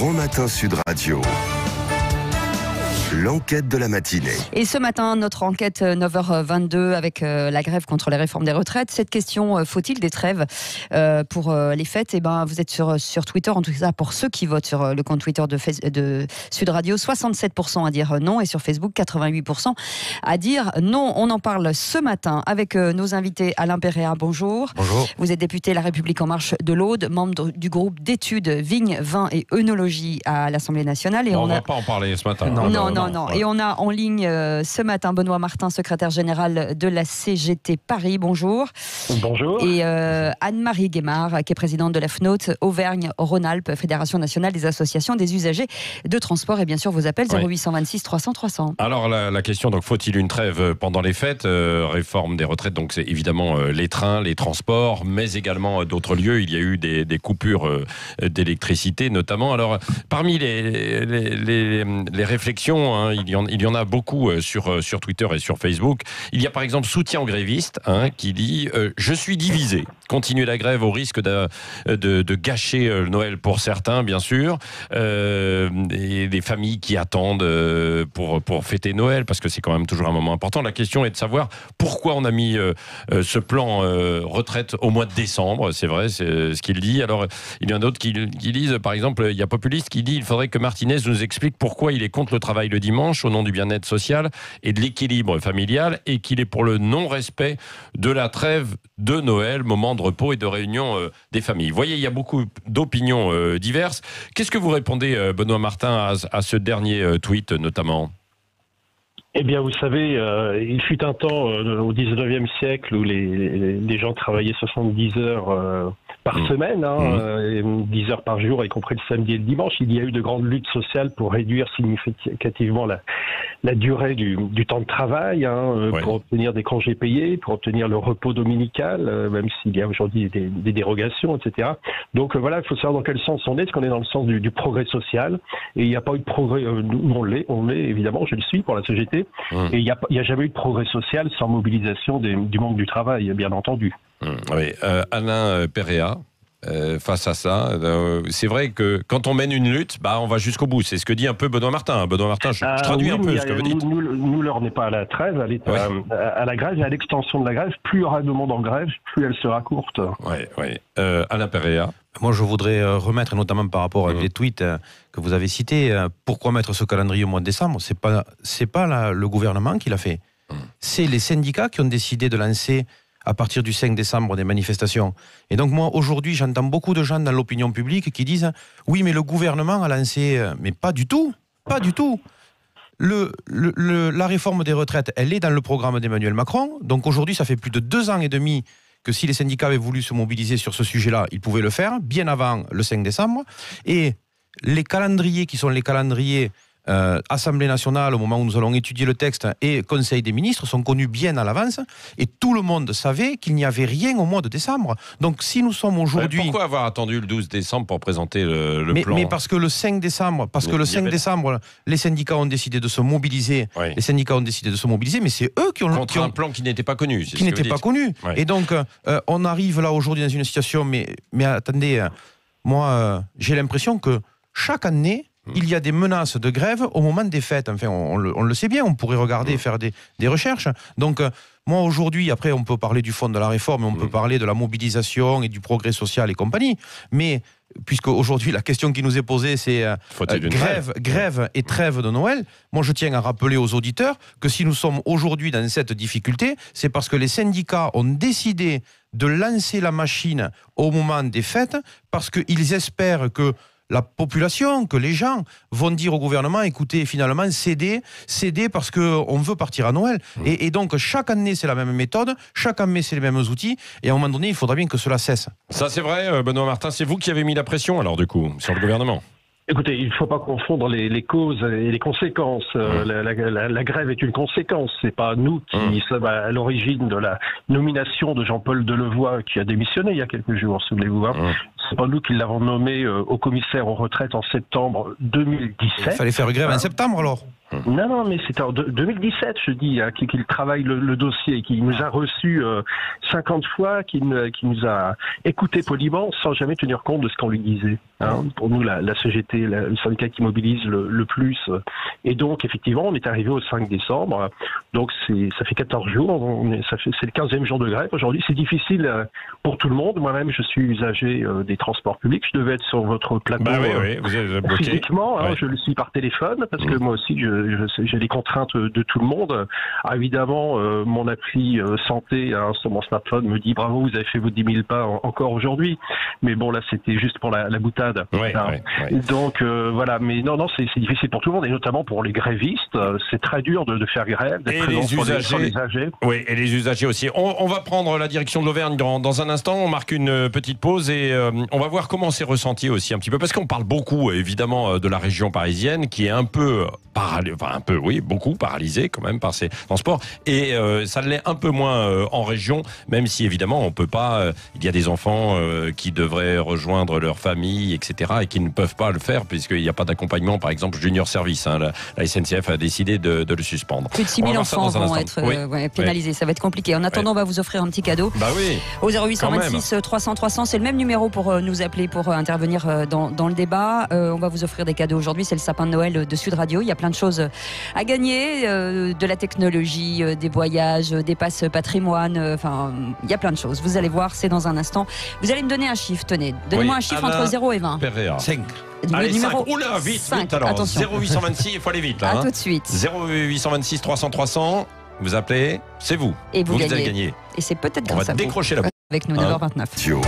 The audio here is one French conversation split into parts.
Grand Matin Sud Radio. L'enquête de la matinée. Et ce matin, notre enquête 9h22 avec la grève contre les réformes des retraites. Cette question, faut-il des trêves pour les fêtes? Eh ben, vous êtes sur Twitter, en tout cas pour ceux qui votent sur le compte Twitter de Sud Radio, 67% à dire non, et sur Facebook, 88% à dire non. On en parle ce matin avec nos invités. Alain Péréa, bonjour. Bonjour. Vous êtes député La République En Marche de l'Aude, membre du groupe d'études Vignes, Vins et œnologie à l'Assemblée nationale. Et on va pas en parler ce matin. Non. Et on a en ligne ce matin Benoît Martin, secrétaire général de la CGT Paris. Bonjour. Bonjour. Et Anne-Marie Guémard, qui est présidente de la FNOT Auvergne-Rhône-Alpes, Fédération nationale des associations des usagers de transport. Et bien sûr, vos appels 0826 300 300. Alors la question, donc, faut-il une trêve pendant les fêtes? Réforme des retraites, donc c'est évidemment les trains, les transports, mais également d'autres lieux. Il y a eu des coupures d'électricité notamment. Alors, parmi les réflexions, il y en a beaucoup sur Twitter et sur Facebook. Il y a par exemple Soutien aux grévistes qui dit « Je suis divisé. Continuer la grève au risque de gâcher le Noël pour certains, bien sûr. Et des familles qui attendent pour fêter Noël, parce que c'est quand même toujours un moment important. La question est de savoir pourquoi on a mis ce plan retraite au mois de décembre. C'est vrai, c'est ce qu'il dit. Alors, il y en a d'autres qui disent, par exemple, il y a Populiste qui dit « Il faudrait que Martinez nous explique pourquoi il est contre le travail le dimanche au nom du bien-être social et de l'équilibre familial et qu'il est pour le non-respect de la trêve de Noël, moment de repos et de réunion des familles. » Vous voyez, il y a beaucoup d'opinions diverses. Qu'est-ce que vous répondez, Benoît Martin, à ce dernier tweet notamment ? Eh bien, vous savez, il fut un temps au 19e siècle où les gens travaillaient 70 heures par semaine, 10 heures par jour, y compris le samedi et le dimanche. Il y a eu de grandes luttes sociales pour réduire significativement la durée du temps de travail, pour obtenir des congés payés, pour obtenir le repos dominical, même s'il y a aujourd'hui des dérogations, etc. Donc voilà, il faut savoir dans quel sens on est. Est-ce qu'on est dans le sens du progrès social? Et il n'y a pas eu de progrès. Nous, on l'est évidemment, je le suis pour la CGT. Et il n'y a jamais eu de progrès social sans mobilisation du monde du travail, bien entendu. Oui, Alain Péréa, face à ça, c'est vrai que quand on mène une lutte, on va jusqu'au bout. C'est ce que dit un peu Benoît Martin. Benoît Martin, je traduis un peu ce que vous dites. Nous, l'heure n'est pas à la trêve, elle est à la grève et à l'extension de la grève. Plus il y aura de monde en grève, plus elle sera courte. Oui. Alain Péréa. Moi, je voudrais remettre, notamment par rapport à des tweets que vous avez cités, pourquoi mettre ce calendrier au mois de décembre? C'est pas le gouvernement qui l'a fait. C'est les syndicats qui ont décidé de lancer à partir du 5 décembre des manifestations. Et donc moi, aujourd'hui, j'entends beaucoup de gens dans l'opinion publique qui disent « Oui, mais le gouvernement a lancé... » Mais pas du tout. Pas du tout. La réforme des retraites, elle est dans le programme d'Emmanuel Macron. Donc aujourd'hui, ça fait plus de 2 ans et demi que si les syndicats avaient voulu se mobiliser sur ce sujet-là, ils pouvaient le faire, bien avant le 5 décembre. Et les calendriers qui sont les calendriers Assemblée nationale, au moment où nous allons étudier le texte, et Conseil des ministres sont connus bien à l'avance, et tout le monde savait qu'il n'y avait rien au mois de décembre. Donc si nous sommes aujourd'hui... Pourquoi avoir attendu le 12 décembre pour présenter le plan? Mais parce que le 5 décembre, les syndicats ont décidé de se mobiliser. Les syndicats ont décidé de se mobiliser, mais c'est eux qui ont... Contre un plan qui n'était pas connu. Qui n'était pas connu. Et donc, on arrive là aujourd'hui dans une situation... Mais attendez, moi, j'ai l'impression que chaque année... Il y a des menaces de grève au moment des fêtes. Enfin, on le sait bien, on pourrait regarder, faire des recherches. Donc, moi, aujourd'hui, après, on peut parler du fond de la réforme, on peut parler de la mobilisation et du progrès social et compagnie. Mais, puisque aujourd'hui, la question qui nous est posée, c'est grève et trêve de Noël, moi, je tiens à rappeler aux auditeurs que si nous sommes aujourd'hui dans cette difficulté, c'est parce que les syndicats ont décidé de lancer la machine au moment des fêtes, parce qu'ils espèrent que la population, que les gens vont dire au gouvernement, écoutez, finalement, cédez parce qu'on veut partir à Noël. Et donc, chaque année, c'est la même méthode, chaque année, c'est les mêmes outils, et à un moment donné, il faudra bien que cela cesse. Ça, c'est vrai, Benoît Martin, c'est vous qui avez mis la pression, alors, du coup, sur le gouvernement? Écoutez, il ne faut pas confondre les causes et les conséquences. La grève est une conséquence. C'est pas nous qui sommes à l'origine de la nomination de Jean-Paul Delevoye, qui a démissionné il y a quelques jours, souvenez-vous. c'est pas nous qui l'avons nommé au commissaire aux retraites en septembre 2017. Il fallait faire grève en septembre alors. Non, mais c'était en 2017, je dis, hein, qu'il travaille le dossier, qu'il nous a reçus 50 fois, qu'il nous a écouté poliment sans jamais tenir compte de ce qu'on lui disait. Hein. Pour nous, la CGT, le syndicat qui mobilise le plus. Et donc, effectivement, on est arrivé au 5 décembre. Donc, ça fait 14 jours. C'est le 15e jour de grève. Aujourd'hui, c'est difficile pour tout le monde. Moi-même, je suis usager des transports publics. Je devais être sur votre plateau oui, vous êtes bloqué. physiquement. Hein, je le suis par téléphone parce que moi aussi, j'ai des contraintes de tout le monde. Alors, évidemment, mon appli santé sur mon smartphone me dit bravo, vous avez fait vos 10 000 pas encore aujourd'hui. Mais bon, là, c'était juste pour la boutade. Donc, voilà. Mais non, c'est difficile pour tout le monde et notamment pour les grévistes. C'est très dur de faire grève, d'être présent sur les usagers. Oui, et les usagers aussi. On va prendre la direction de l'Auvergne dans un instant. On marque une petite pause et on va voir comment c'est ressenti aussi un petit peu. Parce qu'on parle beaucoup, évidemment, de la région parisienne qui est un peu beaucoup paralysée quand même par ces transports. Et ça l'est un peu moins en région, même si évidemment on peut pas. Il y a des enfants qui devraient rejoindre leur famille, etc. et qui ne peuvent pas le faire puisqu'il n'y a pas d'accompagnement, par exemple Junior Service. Hein, la SNCF a décidé de le suspendre. Plus de 6 000 enfants vont être pénalisés. Ça va être compliqué. En attendant, on va vous offrir un petit cadeau. Bah oui. Au 0826 300 300, c'est le même numéro pour nous appeler pour intervenir dans le débat. On va vous offrir des cadeaux aujourd'hui. C'est le sapin de Noël de Sud Radio. Il y a plein de choses à gagner, de la technologie, des voyages, des passes patrimoine. Enfin, il y a plein de choses. Vous allez voir, c'est dans un instant. Vous allez me donner un chiffre. Tenez, donnez-moi un chiffre entre 0 et 20. 5. Le Allez, numéro 5. Oula, vite, 5. vite alors. Attention. 0826, il faut aller vite là. À tout de suite. 0826 300 300. Vous appelez, c'est vous. Et vous allez gagnez. gagner. Et c'est peut-être On grâce va à vous. décrocher la Avec nous, 9h29.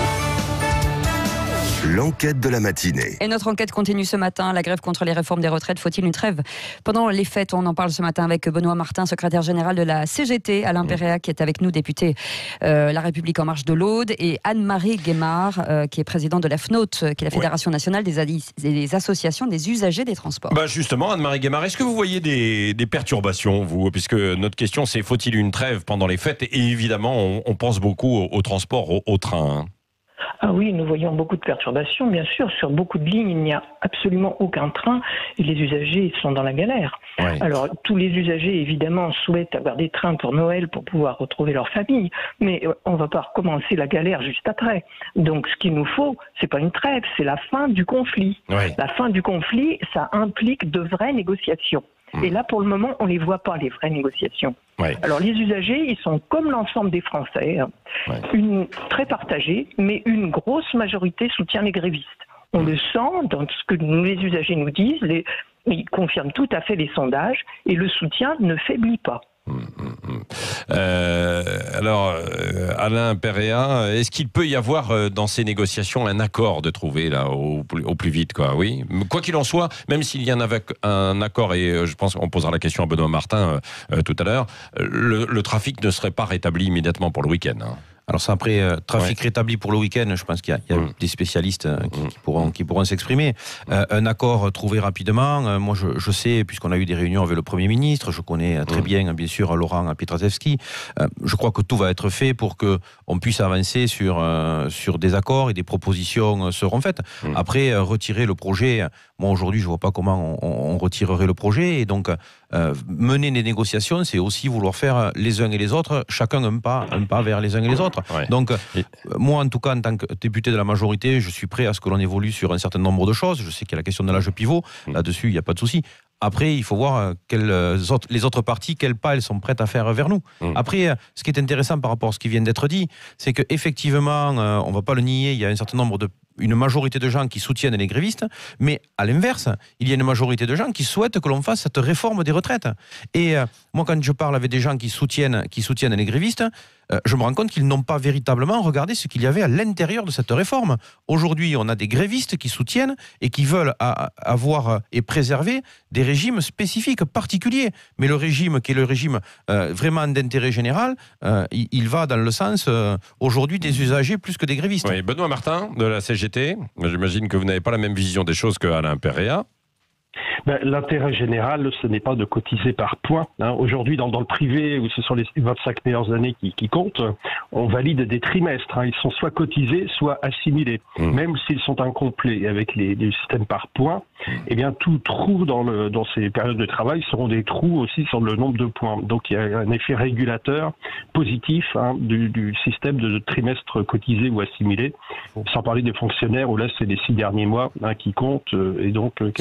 L'enquête de la matinée. Et notre enquête continue ce matin. La grève contre les réformes des retraites, faut-il une trêve pendant les fêtes? On en parle ce matin avec Benoît Martin, secrétaire général de la CGT, Alain Péréa qui est avec nous, député La République En Marche de l'Aude, et Anne-Marie Guémard qui est présidente de la FNOT, qui est la Fédération nationale des associations des usagers des transports. Justement, Anne-Marie Guémard, est-ce que vous voyez des perturbations, vous? Puisque notre question, c'est faut-il une trêve pendant les fêtes? Et évidemment, on pense beaucoup au transport, au train. Ah oui, nous voyons beaucoup de perturbations, bien sûr. Sur beaucoup de lignes, il n'y a absolument aucun train et les usagers sont dans la galère. Ouais. Alors, tous les usagers, évidemment, souhaitent avoir des trains pour Noël pour pouvoir retrouver leur famille, mais on ne va pas recommencer la galère juste après. Donc, ce qu'il nous faut, c'est pas une trêve, c'est la fin du conflit. Ouais. La fin du conflit, ça implique de vraies négociations. Et là, pour le moment, on ne les voit pas, les vraies négociations. Ouais. Alors, les usagers, ils sont comme l'ensemble des Français, très partagés, mais une grosse majorité soutient les grévistes. On le sent dans ce que les usagers nous disent, ils confirment tout à fait les sondages, et le soutien ne faiblit pas. Alain Péréa, est-ce qu'il peut y avoir dans ces négociations un accord de trouver là au plus vite, quoi? Oui. Quoi qu'il en soit, même s'il y en avait un accord, et je pense qu'on posera la question à Benoît Martin tout à l'heure, le trafic ne serait pas rétabli immédiatement pour le week-end. Hein. Alors ça, après, trafic rétabli pour le week-end, je pense qu'il y a des spécialistes qui pourront s'exprimer. Un accord trouvé rapidement. Moi, je sais, puisqu'on a eu des réunions avec le Premier ministre, je connais très bien sûr, Laurent Pietraszewski. Je crois que tout va être fait pour qu'on puisse avancer sur des accords et des propositions seront faites. Après, retirer le projet, moi, aujourd'hui, je ne vois pas comment on retirerait le projet. Et donc, mener des négociations, c'est aussi vouloir faire les uns et les autres, chacun un pas vers les uns et les autres. Ouais. Donc, moi, en tout cas, en tant que député de la majorité, je suis prêt à ce que l'on évolue sur un certain nombre de choses. Je sais qu'il y a la question de l'âge pivot. Là-dessus, il n'y a pas de souci. Après, il faut voir les autres parties, quels pas elles sont prêtes à faire vers nous. Après, ce qui est intéressant par rapport à ce qui vient d'être dit, c'est qu'effectivement, on ne va pas le nier, il y a une majorité de gens qui soutiennent les grévistes, mais à l'inverse, il y a une majorité de gens qui souhaitent que l'on fasse cette réforme des retraites. Et moi, quand je parle avec des gens qui soutiennent les grévistes, je me rends compte qu'ils n'ont pas véritablement regardé ce qu'il y avait à l'intérieur de cette réforme. Aujourd'hui, on a des grévistes qui soutiennent et qui veulent avoir et préserver des régimes spécifiques, particuliers. Mais le régime qui est le régime vraiment d'intérêt général, il va dans le sens aujourd'hui des usagers plus que des grévistes. Oui, Benoît Martin de la CGT, j'imagine que vous n'avez pas la même vision des choses que Alain Péréa. L'intérêt général, ce n'est pas de cotiser par points. Aujourd'hui, dans le privé, où ce sont les 25 meilleures années qui comptent, on valide des trimestres. Ils sont soit cotisés, soit assimilés. Même s'ils sont incomplets avec les systèmes par points, eh bien, tout trou dans ces périodes de travail seront des trous aussi sur le nombre de points. Donc, il y a un effet régulateur positif du système de trimestres cotisés ou assimilés, sans parler des fonctionnaires où là, c'est les 6 derniers mois qui comptent, et donc, les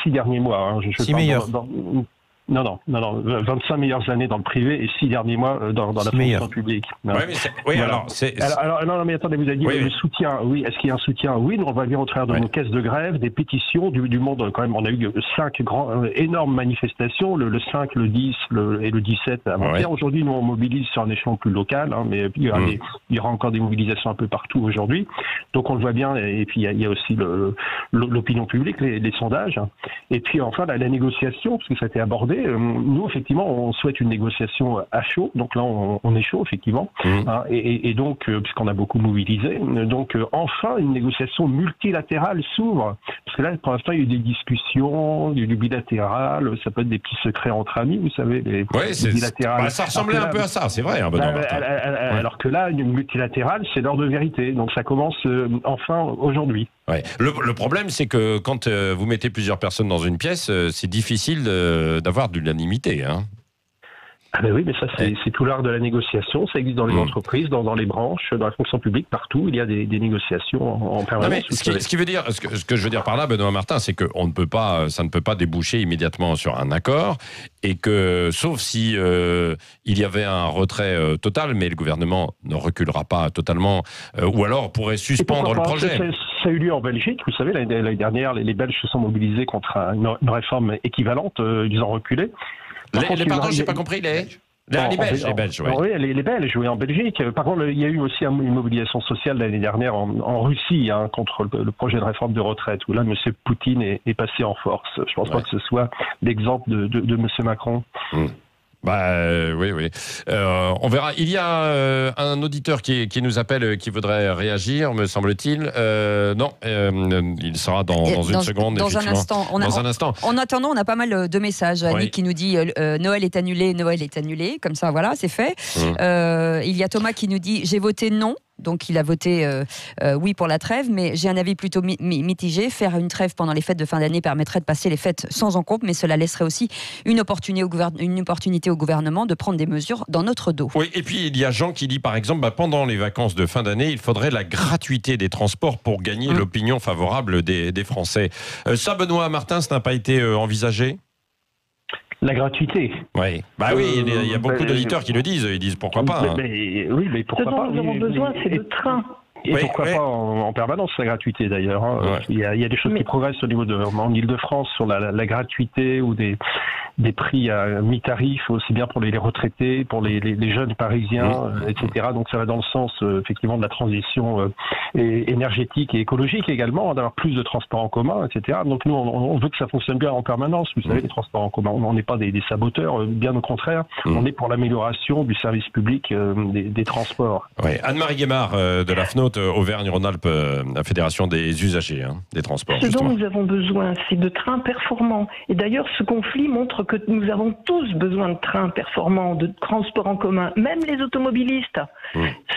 6 derniers mois. Je 6 meilleurs. Non, 25 meilleures années dans le privé et 6 derniers mois dans la fonction publique. Alors, mais attendez, vous avez dit le soutien. Oui, est-ce qu'il y a un soutien? Oui, nous, on va venir au travers de nos caisses de grève, des pétitions du monde quand même. On a eu 5 énormes manifestations, le 5, le 10 et le 17 avant-hier. Aujourd'hui, nous, on mobilise sur un échelon plus local, mais il y aura encore des mobilisations un peu partout aujourd'hui. Donc, on le voit bien. Et puis, il y a aussi l'opinion publique, les sondages. Et puis, enfin, la négociation, parce que ça a été abordé. Nous, effectivement, on souhaite une négociation à chaud. Donc là, on est chaud, effectivement. Et donc, puisqu'on a beaucoup mobilisé, donc enfin, une négociation multilatérale s'ouvre. Parce que là, pour l'instant, il y a eu des discussions, du bilatéral, ça peut être des petits secrets entre amis, vous savez, les bilatérales. Ça ressemblait un peu à ça, c'est vrai. Alors que là, une multilatérale, c'est l'heure de vérité. Donc ça commence enfin aujourd'hui. Ouais. Le problème, c'est que quand vous mettez plusieurs personnes dans une pièce, c'est difficile d'avoir de l'unanimité. Oui, mais ça, c'est tout l'art de la négociation. Ça existe dans les entreprises, dans les branches, dans la fonction publique, partout. Il y a des négociations en permanence. Ce que je veux dire par là, Benoît Martin, c'est que ça ne peut pas déboucher immédiatement sur un accord, et que, sauf si il y avait un retrait total, mais le gouvernement ne reculera pas totalement, ou alors pourrait suspendre le projet. Ça a eu lieu en Belgique. Vous savez, l'année dernière, les Belges se sont mobilisés contre une réforme équivalente. Ils ont reculé. Pardon, j'ai pas compris. Les Belges, oui. Oui, les Belges, oui, en Belgique. Par contre, il y a eu aussi une mobilisation sociale l'année dernière en Russie contre le projet de réforme de retraite, où là, M. Poutine est passé en force. Je ne pense pas que ce soit l'exemple de M. Macron. Oui. On verra. Il y a un auditeur qui nous appelle, qui voudrait réagir, me semble-t-il. Non, il sera dans une seconde. Dans un instant. En attendant, on a pas mal de messages. Annick qui nous dit Noël est annulé. Comme ça, voilà, c'est fait. Il y a Thomas qui nous dit j'ai voté non. Donc il a voté oui pour la trêve, mais j'ai un avis plutôt mitigé. Faire une trêve pendant les fêtes de fin d'année permettrait de passer les fêtes sans encombre, mais cela laisserait aussi une opportunité au gouvernement de prendre des mesures dans notre dos. Oui, et puis il y a Jean qui dit par exemple, pendant les vacances de fin d'année, il faudrait la gratuité des transports pour gagner l'opinion favorable des Français. Ça, Benoît Martin, ça n'a pas été envisagé ? La gratuité. Oui, il y a beaucoup d'auditeurs qui le disent. Ils disent pourquoi pas. Mais pourquoi pas. Ce dont nous avons besoin, c'est de trains. Et pourquoi pas en permanence la gratuité d'ailleurs. Il y a des choses qui progressent au niveau en Ile-de-France sur la gratuité ou des prix à mi-tarif, aussi bien pour les retraités, pour les jeunes parisiens, etc. Donc ça va dans le sens effectivement de la transition énergétique et écologique également, d'avoir plus de transports en commun, etc. Donc nous, on veut que ça fonctionne bien en permanence. Vous savez, les transports en commun, on n'est pas des saboteurs, bien au contraire. On est pour l'amélioration du service public des transports. Anne-Marie Guémard de la FNOT, Auvergne-Rhône-Alpes, la Fédération des usagers des transports. Ce dont nous avons besoin, c'est de trains performants. Et d'ailleurs, ce conflit montre que nous avons tous besoin de trains performants, de transports en commun, même les automobilistes,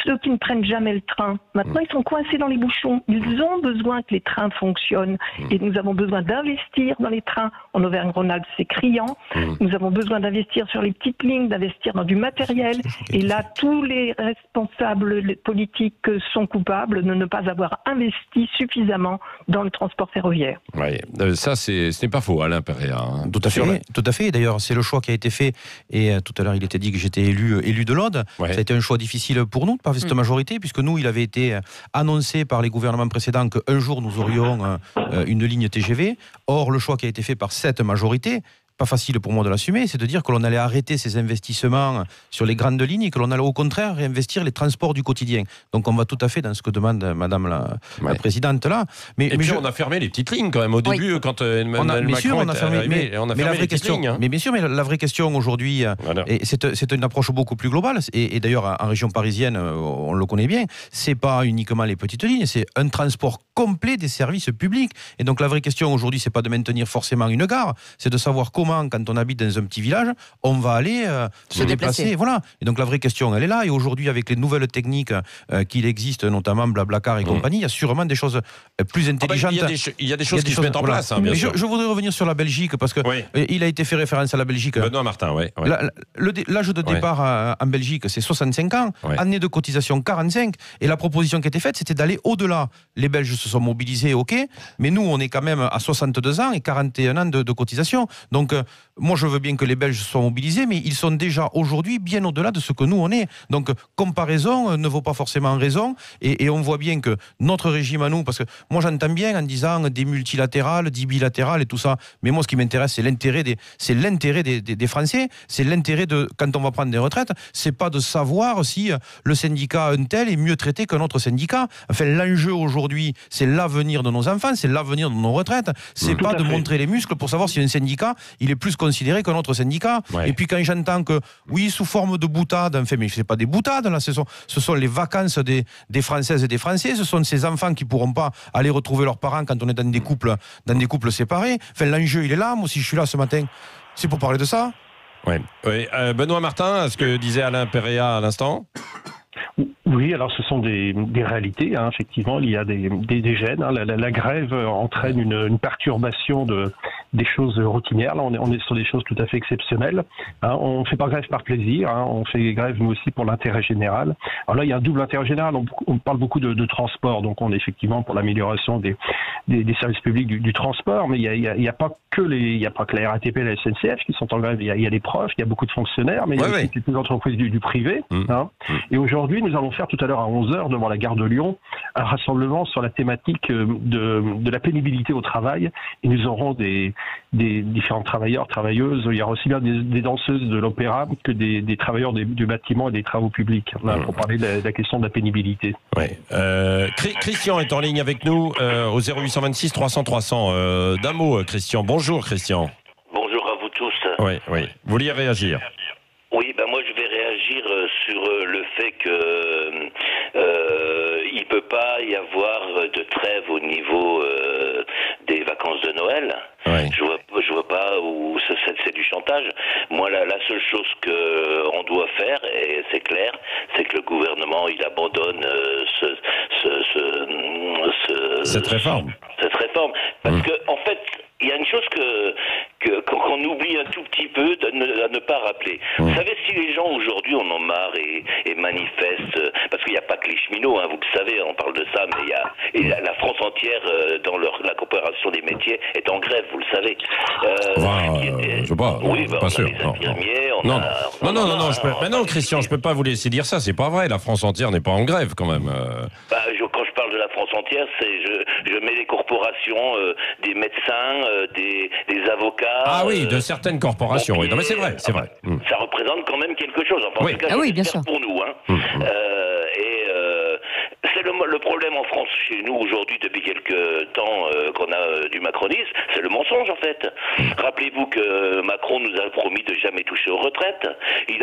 ceux qui ne prennent jamais le train. Maintenant, ils sont coincés dans les bouchons. Ils ont besoin que les trains fonctionnent. Et nous avons besoin d'investir dans les trains. En Auvergne-Rhône-Alpes, c'est criant. Nous avons besoin d'investir sur les petites lignes, d'investir dans du matériel. Et là, tous les responsables politiques sont coupables de ne pas avoir investi suffisamment dans le transport ferroviaire. Ça, ce n'est pas faux, Alain Péréa. Tout à fait. D'ailleurs, c'est le choix qui a été fait. Et tout à l'heure, il était dit que j'étais élu de l'Aude. Ça a été un choix difficile pour nous de pas avoir cette majorité, puisque nous, il avait été annoncé par les gouvernements précédents qu'un jour, nous aurions une ligne TGV. Or, le choix qui a été fait par cette majorité pas facile pour moi de l'assumer, c'est de dire que l'on allait arrêter ces investissements sur les grandes lignes et que l'on allait au contraire réinvestir les transports du quotidien. Donc on va tout à fait dans ce que demande Madame la Présidente là. Mais on a fermé les petites lignes quand même au début quand Emmanuel Macron est arrivé. On a fermé les petites lignes. Mais bien sûr, mais la vraie question aujourd'hui, c'est une approche beaucoup plus globale. Et d'ailleurs en région parisienne, on le connaît bien, c'est pas uniquement les petites lignes, c'est un transport complet des services publics. Et donc la vraie question aujourd'hui, c'est pas de maintenir forcément une gare, c'est de savoir comment, quand on habite dans un petit village, on va aller se déplacer. Voilà. Et donc la vraie question, elle est là. Et aujourd'hui, avec les nouvelles techniques qu'il existe, notamment Blablacar et compagnie, il y a sûrement des choses plus intelligentes. Il y a des choses qui se mettent en place. Hein, mais je voudrais revenir sur la Belgique, parce que il a été fait référence à la Belgique. Benoît Martin, oui. L'âge de départ en Belgique, c'est 65 ans. Année de cotisation, 45. Et la proposition qui était faite, c'était d'aller au-delà. Les Belges se sont mobilisés, ok, mais nous, on est quand même à 62 ans et 41 ans de cotisation. Donc, moi, je veux bien que les Belges soient mobilisés, mais ils sont déjà aujourd'hui bien au-delà de ce que nous, on est. Donc, comparaison ne vaut pas forcément raison. Et on voit bien que notre régime à nous, parce que moi, j'entends bien en disant des multilatérales, des bilatérales et tout ça, mais moi, ce qui m'intéresse, c'est l'intérêt des Français, c'est l'intérêt de, quand on va prendre des retraites, c'est pas de savoir si le syndicat un tel est mieux traité qu'un autre syndicat. Enfin, l'enjeu aujourd'hui, c'est l'avenir de nos enfants, c'est l'avenir de nos retraites. C'est pas de montrer les muscles pour savoir si un syndicat, il est plus considéré qu'un autre syndicat. Et puis quand j'entends que, oui, sous forme de boutade, enfin, mais c'est pas des boutades, là, ce sont les vacances des Françaises et des Français, ce sont ces enfants qui pourront pas aller retrouver leurs parents quand on est dans des couples séparés. Enfin, l'enjeu, il est là. Moi, si je suis là ce matin, c'est pour parler de ça. Oui. Benoît Martin, ce que disait Alain Péréa à l'instant. Oui, alors ce sont des réalités, hein, effectivement, il y a des gènes. Hein, la grève entraîne une perturbation des choses routinières. Là, on est sur des choses tout à fait exceptionnelles. Hein, on ne fait pas grève par plaisir, hein, on fait grève nous aussi pour l'intérêt général. Alors là, il y a un double intérêt général. On parle beaucoup de transport, donc on est effectivement pour l'amélioration des services publics du transport, mais il y a pas que la RATP et la SNCF qui sont en grève. Il y a les proches, il y a beaucoup de fonctionnaires, mais il y a aussi toutes les entreprises du privé. Hein. Et aujourd'hui, nous allons faire tout à l'heure à 11h devant la gare de Lyon un rassemblement sur la thématique de la pénibilité au travail, et nous aurons des différents travailleurs, travailleuses. Il y aura aussi bien des danseuses de l'opéra que des travailleurs du bâtiment et des travaux publics, là, pour parler de la question de la pénibilité. Christian est en ligne avec nous au 0826 300 300. D'un mot, Christian. Bonjour, Christian. Bonjour à vous tous. Oui. Vous vouliez réagir? Oui, moi je vais réagir sur le fait que il peut pas y avoir de trêve au niveau des vacances de Noël. Je vois pas où c'est du chantage. Moi, la seule chose que on doit faire, et c'est clair, c'est que le gouvernement il abandonne cette réforme. Parce que en fait, il y a une chose qu'on oublie un tout petit peu à ne pas rappeler. Vous savez, si les gens aujourd'hui en ont marre et manifestent, parce qu'il n'y a pas que les cheminots, hein, vous le savez, on parle de ça, mais il y a la France entière dans la coopération des métiers est en grève, vous le savez. Je sais pas, pas sûr. Non, Christian, je peux pas vous laisser dire ça, c'est pas vrai. La France entière n'est pas en grève quand même. Quand je parle de la France entière, je mets les corporations, des médecins, des avocats. Ah oui, de certaines corporations. Oui, non, mais c'est vrai. Ça représente quand même quelque chose. Enfin, en tout cas, bien sûr. Pour nous, hein. C'est le problème en France, chez nous, aujourd'hui, depuis quelques temps qu'on a du macronisme, c'est le mensonge, en fait. Rappelez-vous que Macron nous a promis de jamais toucher aux retraites.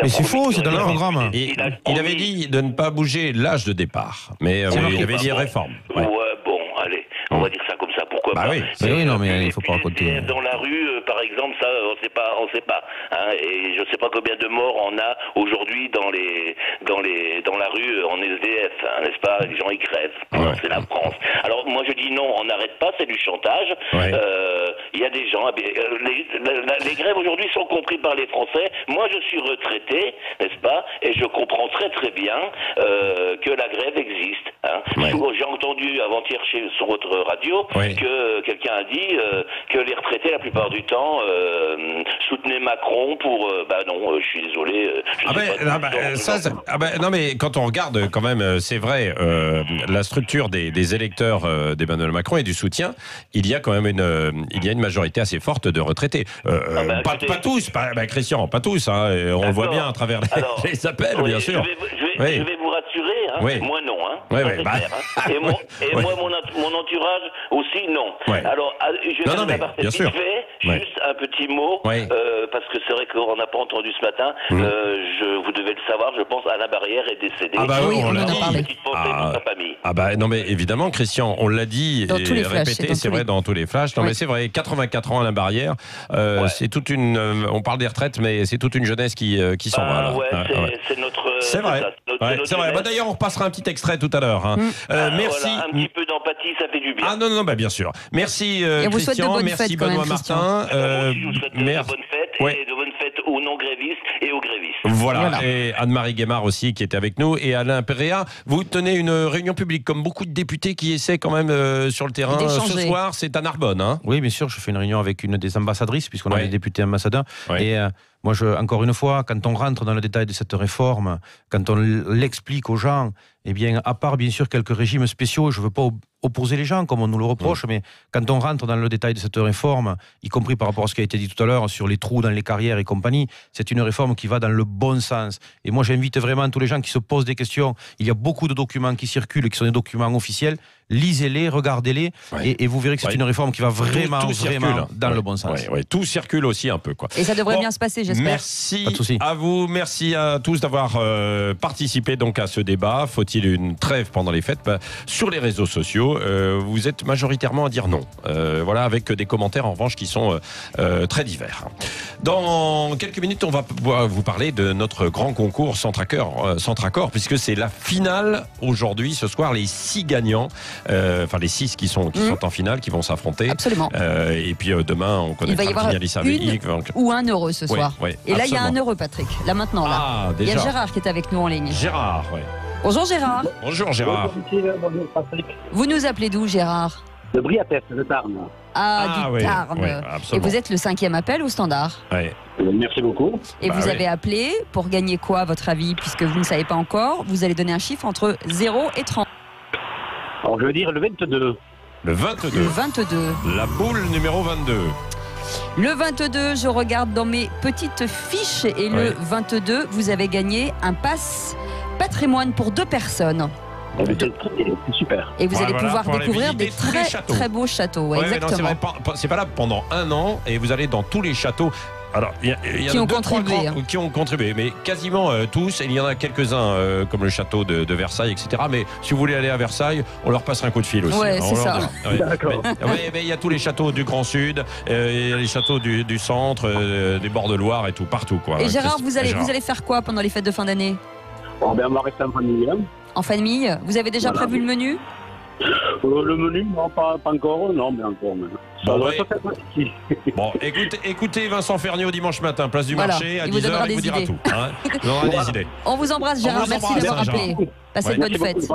Mais c'est faux, c'est dans le programme. Il avait dit de ne pas bouger l'âge de départ. Mais il avait dit réforme. Ouais, bon, allez, on va dire ça comme ça. Pourquoi pas? Oui, non, mais il faut pas raconter. Dans la rue, par exemple, ça, on sait pas. Hein, et je sais pas combien de morts on a aujourd'hui dans la rue en SDF, hein, n'est-ce pas? Les gens y crèvent. C'est la France. Alors moi je dis non, on n'arrête pas, c'est du chantage. Il y a des gens, les grèves aujourd'hui sont comprises par les Français. Moi je suis retraité, n'est-ce pas? Et je comprends très très bien que la grève existe. Hein. J'ai entendu avant-hier sur votre radio que quelqu'un a dit que les retraités la plupart du temps soutenaient Macron pour... non, je suis désolé, Non, mais quand on regarde, quand même, c'est vrai, la structure des électeurs d'Emmanuel Macron et du soutien, il y a quand même une majorité assez forte de retraités. Pas tous, Christian, pas tous. Hein, on le voit bien à travers les appels, bien sûr. Je vais vous rassurer, hein, moi non. Hein, et moi, mon entourage aussi, non. Alors, je vais juste un petit mot, parce que c'est vrai qu'on n'a pas entendu ce matin. Vous devez le savoir, je pense, Alain Barrière est décédé. On l'a dit. Petite pensée pour sa famille. Non, mais évidemment, Christian, on l'a dit et répété, c'est vrai, dans tous les flashs. Non, mais c'est vrai, 84 ans, Alain Barrière, c'est toute une. On parle des retraites, mais c'est toute une jeunesse qui s'en va. C'est notre. C'est vrai. C'est vrai. D'ailleurs, on repassera un petit extrait tout à l'heure. Hein. Merci. Voilà, un petit peu d'empathie, ça fait du bien. Non, bien sûr. Merci Christian, merci Benoît Martin. Je vous souhaite de bonnes fêtes et de bonnes fêtes aux non-grévistes et aux grévistes. Voilà. Et Anne-Marie Guémard aussi qui était avec nous et Alain Péréa. Vous tenez une réunion publique comme beaucoup de députés qui essaient quand même sur le terrain. Ce soir, c'est à Narbonne. Hein. Oui, bien sûr. Je fais une réunion avec une des ambassadrices puisqu'on a des députés ambassadeurs. Et moi, encore une fois, quand on rentre dans le détail de cette réforme, quand on l'explique aux gens, eh bien, à part bien sûr quelques régimes spéciaux, je ne veux pas opposer les gens comme on nous le reproche, mais quand on rentre dans le détail de cette réforme, y compris par rapport à ce qui a été dit tout à l'heure sur les trous dans les carrières et compagnie, c'est une réforme qui va dans le bon sens. Et moi, j'invite vraiment tous les gens qui se posent des questions. Il y a beaucoup de documents qui circulent et qui sont des documents officiels. Lisez-les, regardez-les, et vous verrez que c'est une réforme qui va vraiment dans le bon sens. Tout circule aussi un peu. Et ça devrait bien se passer, j'espère. Merci à vous, merci à tous d'avoir participé donc à ce débat. Faut-il une trêve pendant les fêtes? Sur les réseaux sociaux, vous êtes majoritairement à dire non. Avec des commentaires en revanche qui sont très divers. Dans quelques minutes, on va vous parler de notre grand concours Centraccord, puisque c'est la finale aujourd'hui, ce soir, les 6 gagnants. Les 6 qui sont en finale, qui vont s'affronter. Absolument. Et puis demain, on connaîtra le finaliste avec ou 1 euro ce soir. Et là, il y a 1 euro, Patrick. Là, maintenant. Il y a Gérard qui est avec nous en ligne. Gérard, Bonjour Gérard. Bonjour Gérard. Bonjour Patrick. Vous nous appelez d'où, Gérard? De Briatès, de Tarn. Du Tarn. Et vous êtes le 5e appel au standard. Merci beaucoup. Et vous avez appelé pour gagner quoi, à votre avis? Puisque vous ne savez pas encore, vous allez donner un chiffre entre 0 et 30. Alors je veux dire le 22. Le 22. Le 22. La boule numéro 22. Le 22, je regarde dans mes petites fiches et le 22, vous avez gagné un pass patrimoine pour 2 personnes. C'est super. Et vous allez pouvoir découvrir des très beaux châteaux. Exactement. C'est pas là pendant 1 an et vous allez dans tous les châteaux. Alors, il y a qui ont contribué, qui ont contribué, mais quasiment tous. Et il y en a quelques-uns, comme le château de Versailles, etc. Mais si vous voulez aller à Versailles, on leur passe un coup de fil aussi. C'est ça. D'accord. Mais il y a tous les châteaux du Grand Sud, il y a les châteaux du centre, des bords de Loire et tout, partout. Et Gérard, vous allez faire quoi pendant les fêtes de fin d'année? On va rester en famille. En famille? Vous avez déjà prévu le menu? Le menu, non, pas encore. Non, mais encore. Écoutez Vincent Ferniaud dimanche matin, place du marché, à 10h, il vous dira tout. Il vous donnera des idées. On vous embrasse Gérard, merci d'avoir appelé. Passez de bonnes fêtes.